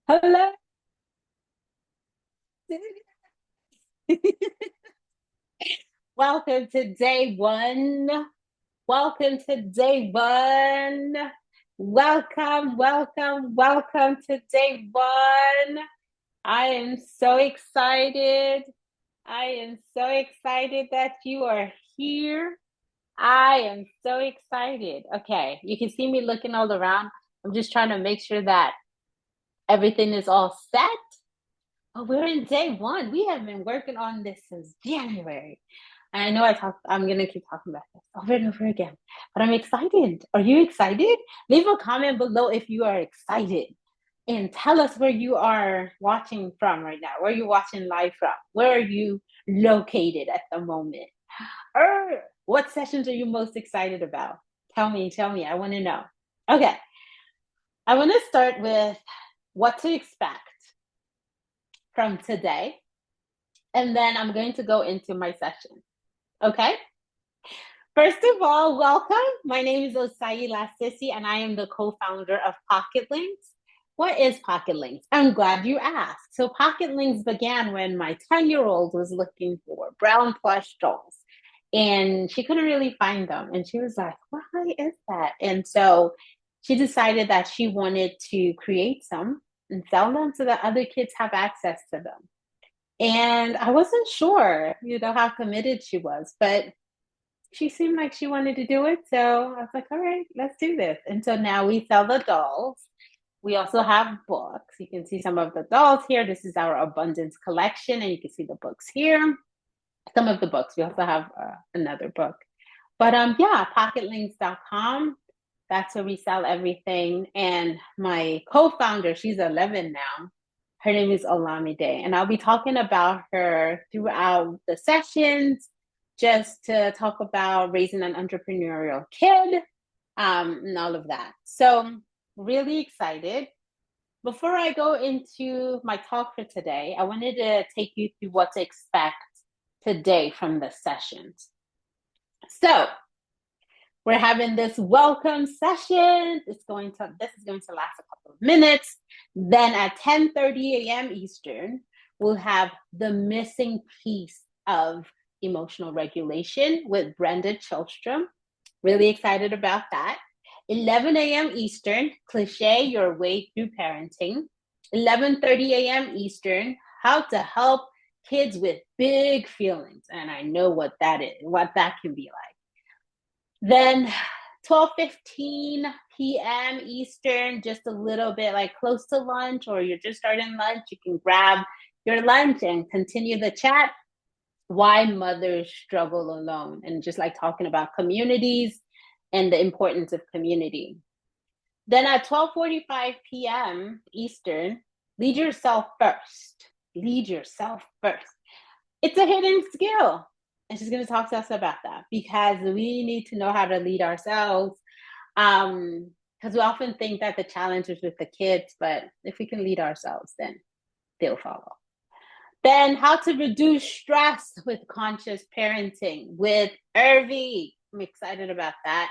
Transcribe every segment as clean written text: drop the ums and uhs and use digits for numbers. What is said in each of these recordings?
Hello. Welcome to day one. Welcome to day one. Welcome to day one. I am so excited. I am so excited that you are here. I am so excited. Okay, you can see me looking all around. I'm just trying to make sure that everything is all set. Oh, we're in day one. We have been working on this since January. And I know I'm gonna keep talking about this over and over again, but I'm excited. Are you excited? Leave a comment below if you are excited and tell us where you are watching from right now. Where are you watching live from? Where are you located at the moment? Or what sessions are you most excited about? Tell me. I want to know. Okay. I want to start with what to expect from today. And then I'm going to go into my session. Okay. First of all, welcome. My name is Osayi Lasisi, and I am the co-founder of Pocketlings. What is Pocketlings? I'm glad you asked. So Pocketlings began when my 10-year-old was looking for brown plush dolls, and she couldn't really find them. And she was like, why is that? And so she decided that she wanted to create some and sell them so that other kids have access to them. And I wasn't sure, how committed she was, but she seemed like she wanted to do it. So I was like, all right, let's do this. And so now we sell the dolls. We also have books. You can see some of the dolls here. This is our abundance collection, and you can see the books here. Some of the books. We also have another book. But yeah, pocketlinks.com. That's where we sell everything. And my co-founder, she's 11 now. Her name is Olamide, and I'll be talking about her throughout the sessions, just to talk about raising an entrepreneurial kid, and all of that. So, really excited. Before I go into my talk for today, I wanted to take you through what to expect today from the sessions. So, we're having this welcome session. This is going to last a couple of minutes. Then at 10:30 a.m. Eastern, we'll have the missing piece of emotional regulation with Brenda Chilstrom. Really excited about that. 11 a.m. Eastern, cliche your way through parenting. 11:30 a.m. Eastern, how to help kids with big feelings. And I know what that is, what that can be like. Then 12:15 p.m. Eastern, just a little bit like close to lunch, or you're just starting lunch, you can grab your lunch and continue the chat. Why mothers struggle alone, and just like talking about communities and the importance of community. Then at 12:45 p.m. Eastern, lead yourself first. Lead yourself first. It's a hidden skill. And she's going to talk to us about that because we need to know how to lead ourselves. Because we often think that the challenge is with the kids, but if we can lead ourselves, then they'll follow. Then how to reduce stress with conscious parenting with Irvi. I'm excited about that.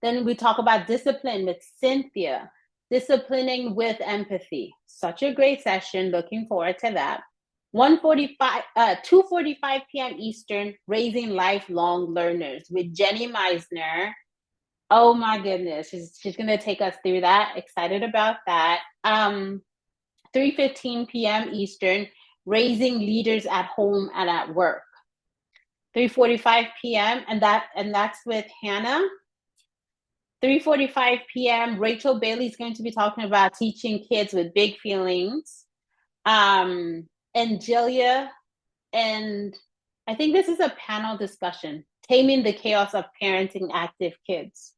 Then we talk about discipline with Cynthia, disciplining with empathy. Such a great session. Looking forward to that. 2:45 p.m. Eastern, raising lifelong learners with Jenny Meisner. Oh my goodness, she's gonna take us through that. Excited about that. 3:15 p.m. Eastern, raising leaders at home and at work. 3:45 p.m. and that's with Hannah. 3:45 p.m. Rachel Bailey is going to be talking about teaching kids with big feelings. And Jilia, and I think this is a panel discussion, taming the chaos of parenting active kids.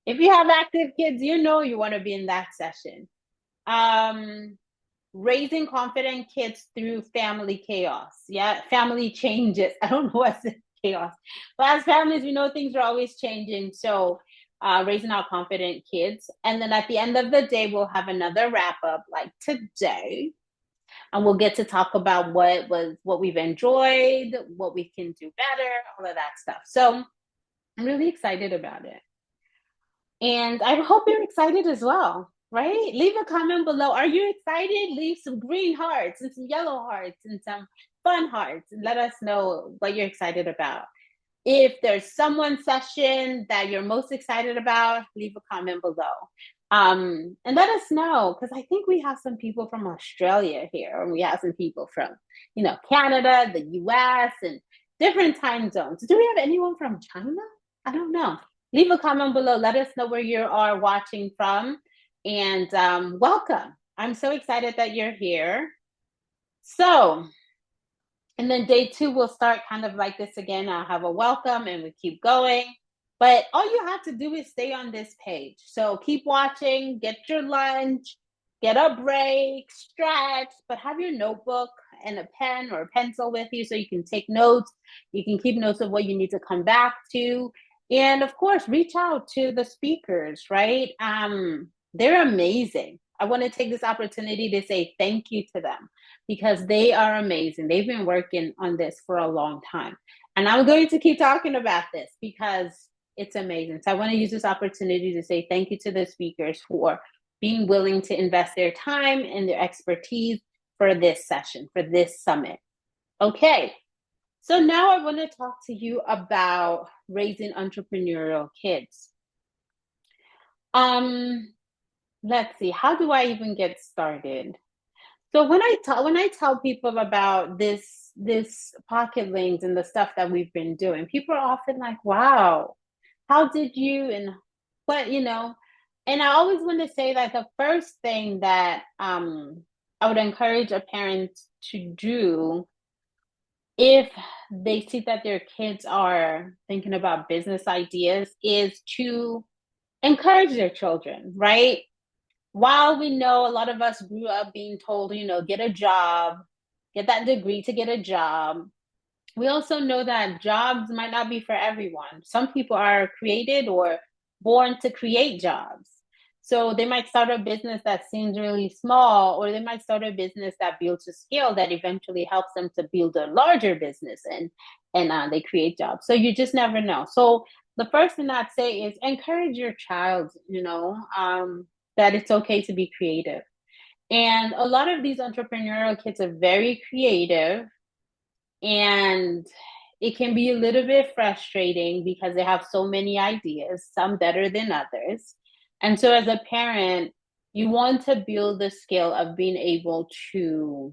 If you have active kids, you know you want to be in that session. Raising confident kids through family chaos. Yeah, family changes. I don't know what's chaos. But as families, we know things are always changing. So raising our confident kids. And then at the end of the day, we'll have another wrap up like today. And we'll get to talk about what we've enjoyed, what we can do better, all of that stuff. So I'm really excited about it. And I hope you're excited as well. right? Leave a comment below. Are you excited? Leave some green hearts and some yellow hearts and some fun hearts and let us know what you're excited about. If there's someone session that you're most excited about, leave a comment below. And let us know, because I think we have some people from Australia here, and we have some people from, Canada, the US, and different time zones. Do we have anyone from China? I don't know. Leave a comment below. Let us know where you are watching from. And welcome. I'm so excited that you're here. So, and then day 2, we'll start kind of like this again. I'll have a welcome and we keep going. But all you have to do is stay on this page. So keep watching, get your lunch, get a break, stretch, but have your notebook and a pen or a pencil with you so you can take notes. You can keep notes of what you need to come back to. And of course, reach out to the speakers, right? They're amazing. I want to take this opportunity to say thank you to them because they are amazing. They've been working on this for a long time. And I'm going to keep talking about this because it's amazing. So I want to use this opportunity to say thank you to the speakers for being willing to invest their time and their expertise for this session, for this summit. Okay, so now I want to talk to you about raising entrepreneurial kids. Let's see, how do I even get started? So when I tell people about this Pocketlings and the stuff that we've been doing, people are often like, "Wow, how did you?" And what and I always want to say that the first thing that I would encourage a parent to do if they see that their kids are thinking about business ideas is to encourage their children, right? While we know a lot of us grew up being told, get a job, get that degree to get a job, we also know that jobs might not be for everyone. Some people are created or born to create jobs. So they might start a business that seems really small, or they might start a business that builds a skill that eventually helps them to build a larger business and they create jobs. So you just never know. So the first thing I'd say is encourage your child, that it's okay to be creative. And a lot of these entrepreneurial kids are very creative, and it can be a little bit frustrating because they have so many ideas, some better than others. And so as a parent, you want to build the skill of being able to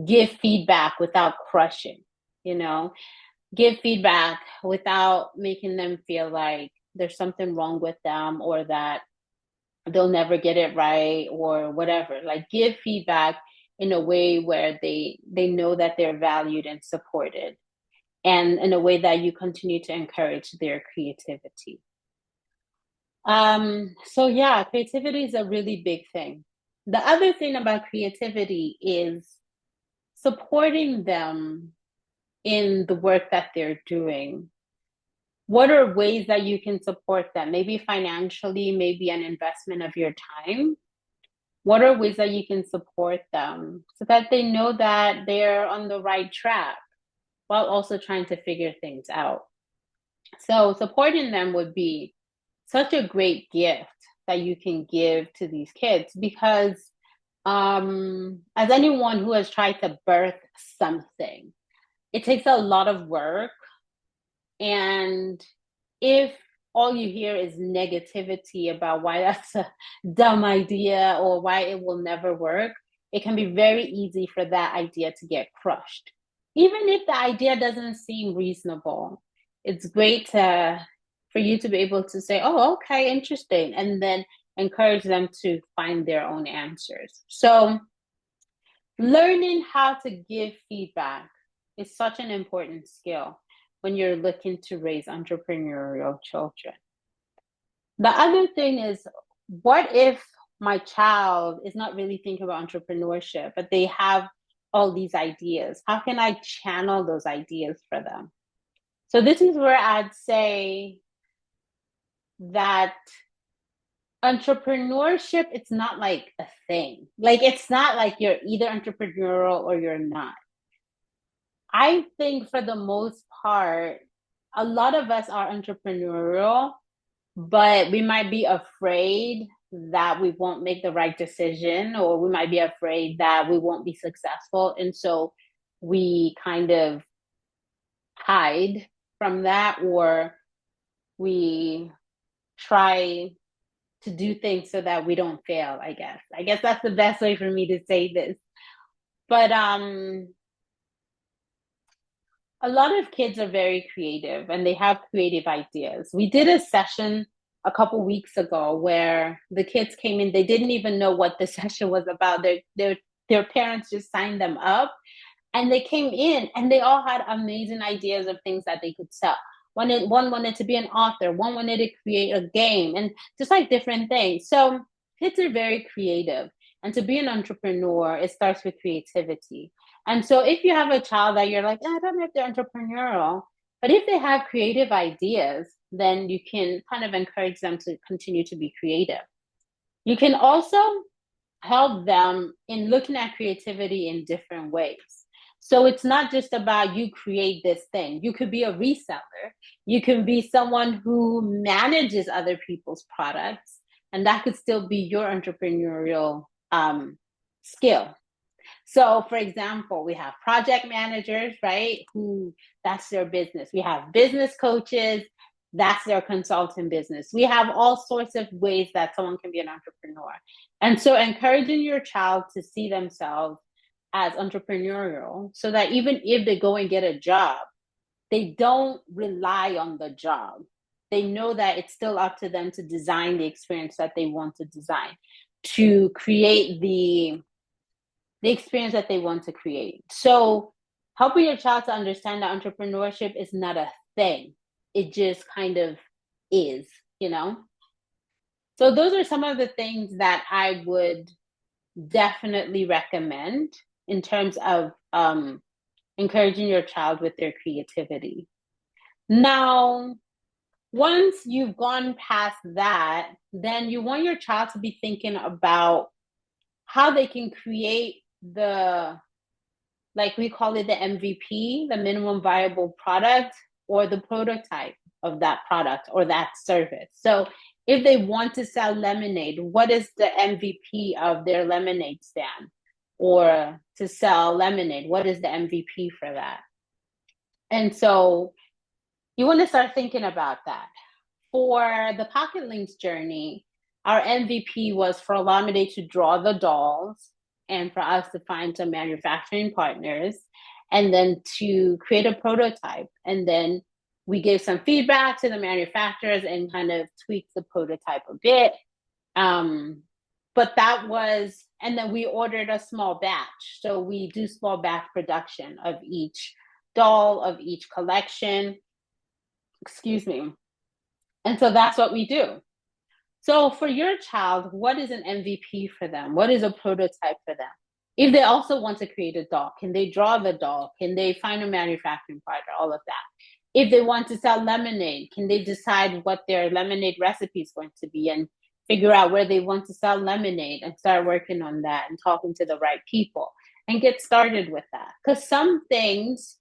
give feedback without crushing, give feedback without making them feel like there's something wrong with them or that they'll never get it right or whatever. Like give feedback in a way where they know that they're valued and supported, and in a way that you continue to encourage their creativity. So yeah, creativity is a really big thing. The other thing about creativity is supporting them in the work that they're doing. What are ways that you can support them? Maybe financially, maybe an investment of your time. What are ways that you can support them so that they know that they're on the right track while also trying to figure things out? So supporting them would be such a great gift that you can give to these kids because as anyone who has tried to birth something, it takes a lot of work. And if all you hear is negativity about why that's a dumb idea or why it will never work, it can be very easy for that idea to get crushed. Even if the idea doesn't seem reasonable, it's great for you to be able to say, "Oh, okay, interesting," and then encourage them to find their own answers. So learning how to give feedback is such an important skill when you're looking to raise entrepreneurial children. The other thing is, what if my child is not really thinking about entrepreneurship, but they have all these ideas? How can I channel those ideas for them? So this is where I'd say that entrepreneurship, it's not like a thing. Like, it's not like you're either entrepreneurial or you're not. I think for the most part, a lot of us are entrepreneurial, but we might be afraid that we won't make the right decision, or we might be afraid that we won't be successful. And so we kind of hide from that, or we try to do things so that we don't fail, I guess. I guess that's the best way for me to say this. But a lot of kids are very creative and they have creative ideas. We did a session a couple weeks ago where the kids came in, they didn't even know what the session was about. Their parents just signed them up, and they came in and they all had amazing ideas of things that they could sell. One wanted to be an author, one wanted to create a game, and just like different things. So kids are very creative. And to be an entrepreneur, it starts with creativity. And so if you have a child that you're like, I don't know if they're entrepreneurial, but if they have creative ideas, then you can kind of encourage them to continue to be creative. You can also help them in looking at creativity in different ways. So it's not just about you create this thing. You could be a reseller. You can be someone who manages other people's products, and that could still be your entrepreneurial skill. So, for example, we have project managers, right? Who that's their business. We have business coaches, that's their consulting business. We have all sorts of ways that someone can be an entrepreneur. And so encouraging your child to see themselves as entrepreneurial, so that even if they go and get a job, they don't rely on the job. They know that it's still up to them to design the experience that they want to design, to create the experience that they want to create. So helping your child to understand that entrepreneurship is not a thing. It just kind of is, you know? So those are some of the things that I would definitely recommend in terms of encouraging your child with their creativity. Now, once you've gone past that, then you want your child to be thinking about how they can create the, like we call it the MVP, the minimum viable product, or the prototype of that product or that service. So if they want to sell lemonade, what is the MVP of their lemonade stand? Or to sell lemonade, what is the MVP for that? And so you want to start thinking about that. For the Pocketlings journey, our MVP was for Olamide to draw the dolls and for us to find some manufacturing partners and then to create a prototype. And then we gave some feedback to the manufacturers and kind of tweaked the prototype a bit. But that was, and then we ordered a small batch. So we do small batch production of each doll, of each collection. Excuse me. And so that's what we do. So for your child, what is an MVP for them? What is a prototype for them? If they also want to create a doll, can they draw the doll? Can they find a manufacturing partner? All of that. If they want to sell lemonade, can they decide what their lemonade recipe is going to be and figure out where they want to sell lemonade and start working on that and talking to the right people and get started with that? Because some things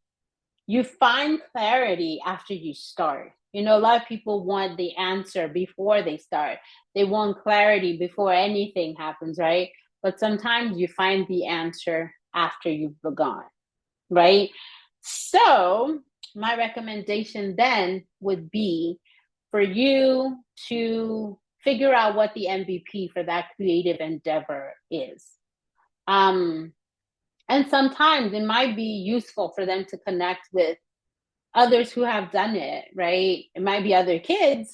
you find clarity after you start. You know, a lot of people want the answer before they start. They want clarity before anything happens, right? But sometimes you find the answer after you've begun, right? So my recommendation then would be for you to figure out what the MVP for that creative endeavor is. And sometimes it might be useful for them to connect with others who have done it, right? It might be other kids,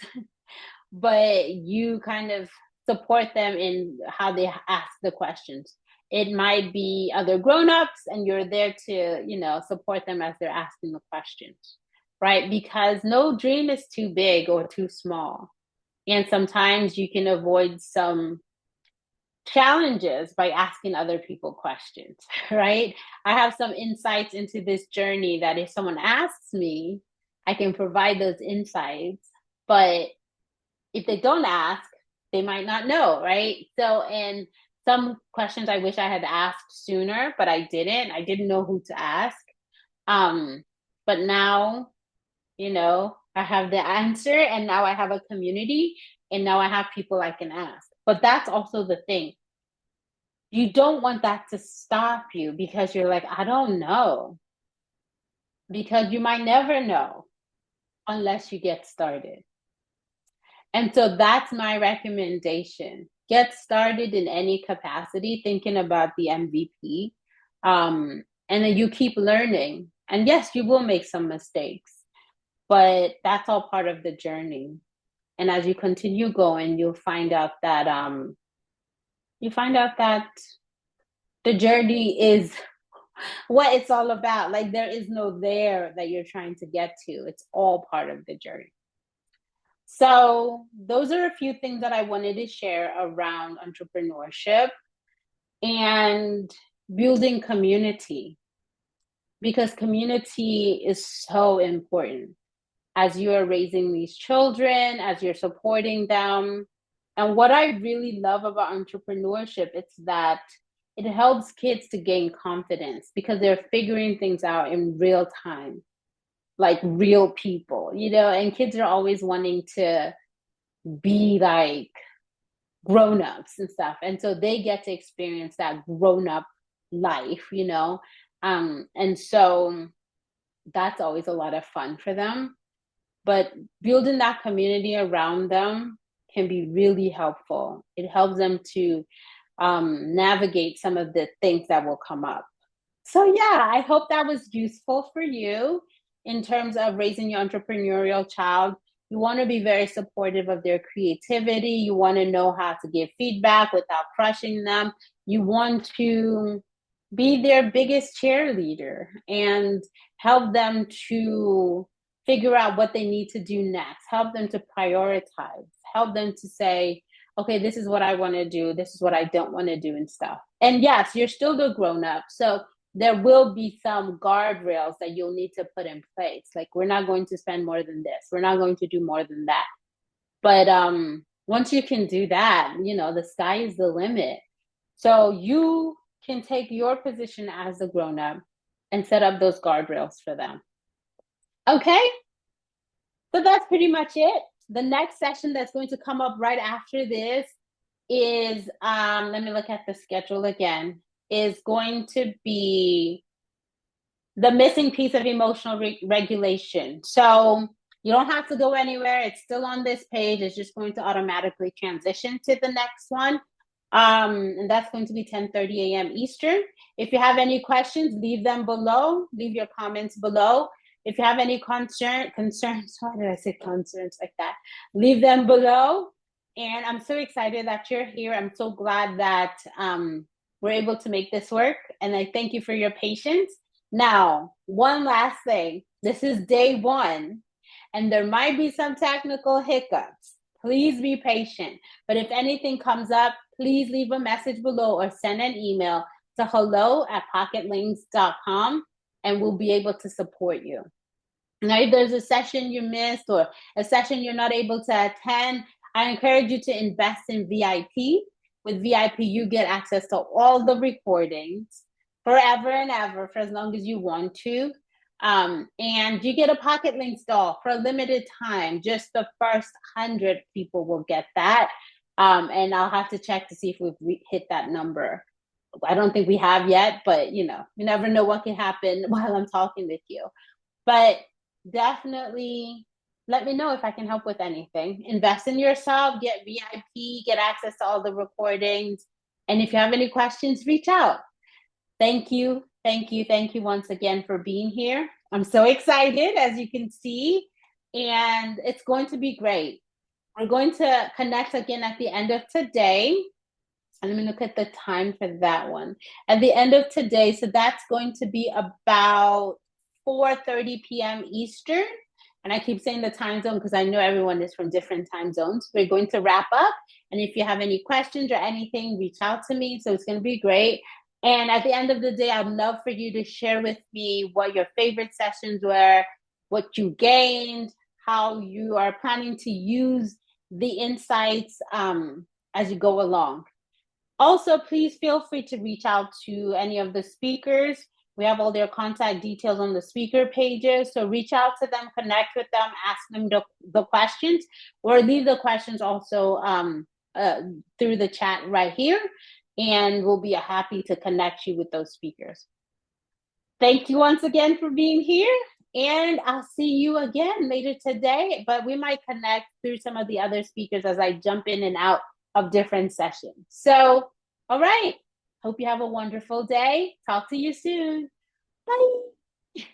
but you kind of support them in how they ask the questions. It might be other grown-ups and you're there to, you know, support them as they're asking the questions, right? Because no dream is too big or too small. And sometimes you can avoid some challenges by asking other people questions, right? I have some insights into this journey that if someone asks me, I can provide those insights. But if they don't ask, they might not know, right? So, and some questions I wish I had asked sooner, but I didn't. I didn't know who to ask. But now, you know, I have the answer, and now I have a community, and now I have people I can ask. But that's also the thing. You don't want that to stop you because you're like, I don't know. Because you might never know unless you get started. And so that's my recommendation. Get started in any capacity, thinking about the MVP. And then you keep learning. And yes, you will make some mistakes, but that's all part of the journey. And as you continue going, you'll find out that the journey is what it's all about. Like there is no there that you're trying to get to. It's all part of the journey. So those are a few things that I wanted to share around entrepreneurship and building community, because community is so important as you are raising these children, as you're supporting them. And what I really love about entrepreneurship is that it helps kids to gain confidence because they're figuring things out in real time, like real people, and kids are always wanting to be like grown-ups and stuff. And so they get to experience that grown-up life, and so that's always a lot of fun for them. But building that community around them can be really helpful. It helps them to navigate some of the things that will come up. So yeah, I hope that was useful for you in terms of raising your entrepreneurial child. You want to be very supportive of their creativity. You want to know how to give feedback without crushing them. You want to be their biggest cheerleader and help them to figure out what they need to do next, help them to prioritize, help them to say, okay, this is what I want to do, this is what I don't want to do and stuff. And yes, you're still the grown up, so there will be some guardrails that you'll need to put in place. Like, we're not going to spend more than this, we're not going to do more than that. But once you can do that, the sky is the limit. So you can take your position as a grown up and set up those guardrails for them. Okay, so that's pretty much it. The next session that's going to come up right after this is, let me look at the schedule again, is going to be the missing piece of emotional regulation. So you don't have to go anywhere. It's still on this page. It's just going to automatically transition to the next one. And that's going to be 10:30 a.m. Eastern. If you have any questions, leave them below. Leave your comments below. If you have any concerns, why did I say concerns like that? Leave them below. And I'm so excited that you're here. I'm so glad that we're able to make this work. And I thank you for your patience. Now, one last thing. This is day one, and there might be some technical hiccups. Please be patient. But if anything comes up, please leave a message below or send an email to hello@pocketlings.com, and we'll be able to support you. Now, if there's a session you missed or a session you're not able to attend, I encourage you to invest in VIP. With VIP, you get access to all the recordings forever and ever for as long as you want to. And you get a Pocketlings doll for a limited time. Just the first 100 people will get that. And I'll have to check to see if we've hit that number. I don't think we have yet, but you never know what can happen while I'm talking with you. But definitely let me know if I can help with anything. Invest in yourself, get VIP, get access to all the recordings. And if you have any questions, reach out. Thank you once again for being here. I'm so excited, as you can see, and it's going to be great. We're going to connect again at the end of today. And let me look at the time for that one. At the end of today, so that's going to be about 4:30 p.m. Eastern. And I keep saying the time zone because I know everyone is from different time zones. We're going to wrap up. And if you have any questions or anything, reach out to me. So it's going to be great. And at the end of the day, I'd love for you to share with me what your favorite sessions were, what you gained, how you are planning to use the insights as you go along. Also, please feel free to reach out to any of the speakers. We have all their contact details on the speaker pages. So reach out to them, connect with them, ask them the questions, or leave the questions also through the chat right here, and we'll be happy to connect you with those speakers. Thank you once again for being here, and I'll see you again later today, but we might connect through some of the other speakers as I jump in and out of different sessions. So, all right. Hope you have a wonderful day. Talk to you soon. Bye.